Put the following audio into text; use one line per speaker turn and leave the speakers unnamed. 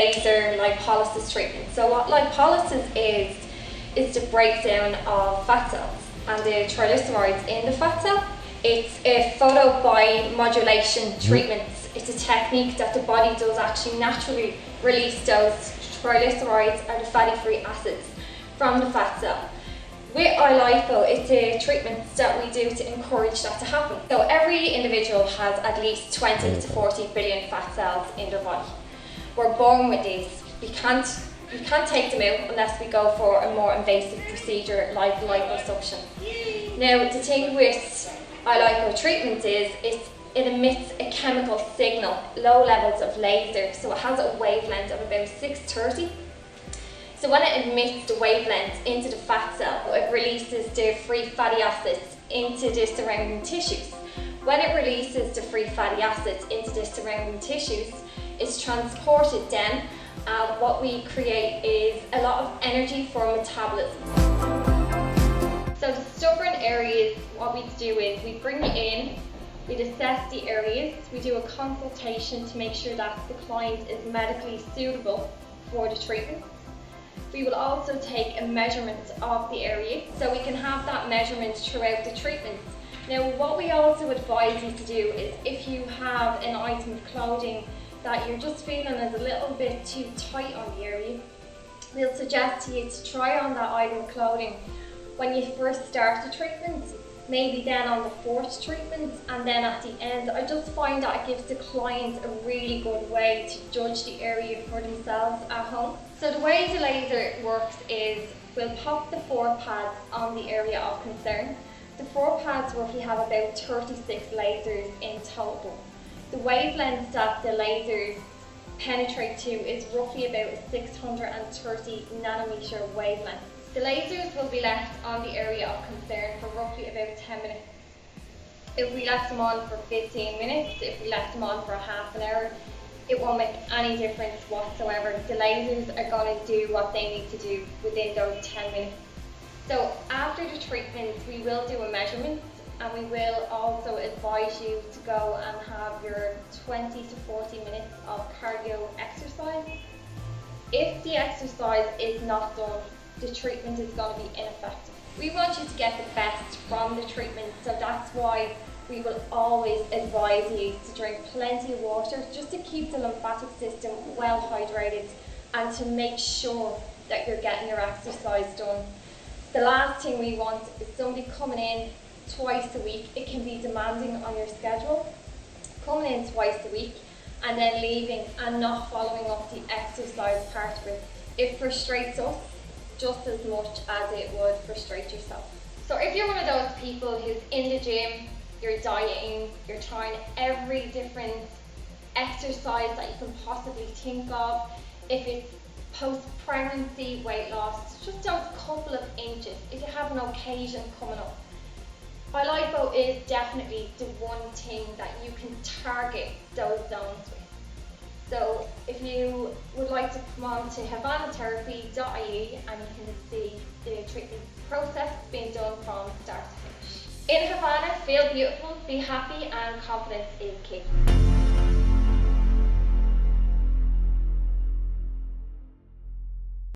laser lipolysis treatment. So what lipolysis is the breakdown of fat cells and the triglycerides in the fat cell. It's a photobiomodulation treatment. It's a technique that the body does actually naturally release those triglycerides or the fatty free acids from the fat cell. With i-Lipo, it's a treatment that we do to encourage that to happen. So every individual has at least 20 to 40 billion fat cells in their body. We're born with these. We can't take them out unless we go for a more invasive procedure like liposuction. Now, the thing with i-Lipo treatment is it emits a chemical signal, low levels of laser, so it has a wavelength of about 630. So when it emits the wavelength into the fat cell, it releases the free fatty acids into the surrounding tissues. When it releases the free fatty acids into the surrounding tissues, it's transported then, and what we create is a lot of energy for metabolism. So the stubborn areas, what we do is we bring it in, we assess the areas, we do a consultation to make sure that the client is medically suitable for the treatment. We will also take a measurement of the area, so we can have that measurement throughout the treatment. Now, what we also advise you to do is if you have an item of clothing that you're just feeling is a little bit too tight on the area, we'll suggest to you to try on that item of clothing when you first start the treatment, maybe then on the fourth treatment, and then at the end. I just find that it gives the client a really good way to judge the area for themselves at home. So the way the laser works is we'll pop the 4 pads on the area of concern. The 4 pads roughly have about 36 lasers in total. The wavelength that the lasers penetrate to is roughly about a 630 nanometer wavelength. The lasers will be left on the area of concern for roughly about 10 minutes. If we left them on for 15 minutes, if we left them on for half an hour, it won't make any difference whatsoever. The lasers are going to do what they need to do within those 10 minutes. So after the treatment, we will do a measurement, and we will also advise you to go and have your 20 to 40 minutes of cardio exercise. If the exercise is not done, the treatment is going to be ineffective. We want you to get the best from the treatment, so that's why we will always advise you to drink plenty of water just to keep the lymphatic system well hydrated and to make sure that you're getting your exercise done. The last thing we want is somebody coming in twice a week. It can be demanding on your schedule, coming in twice a week and then leaving and not following up the exercise part of it. It frustrates us just as much as it would frustrate yourself. So if you're one of those people who's in the gym, you're dieting, you're trying every different exercise that you can possibly think of, if it's post-pregnancy weight loss, just those couple of inches, if you have an occasion coming up, i-Lipo is definitely the one thing that you can target those zones with. So if you would like to come on to havanatherapy.ie and you can see the treatment process being done from start to finish. In Havana, feel beautiful, be happy, and confidence is key.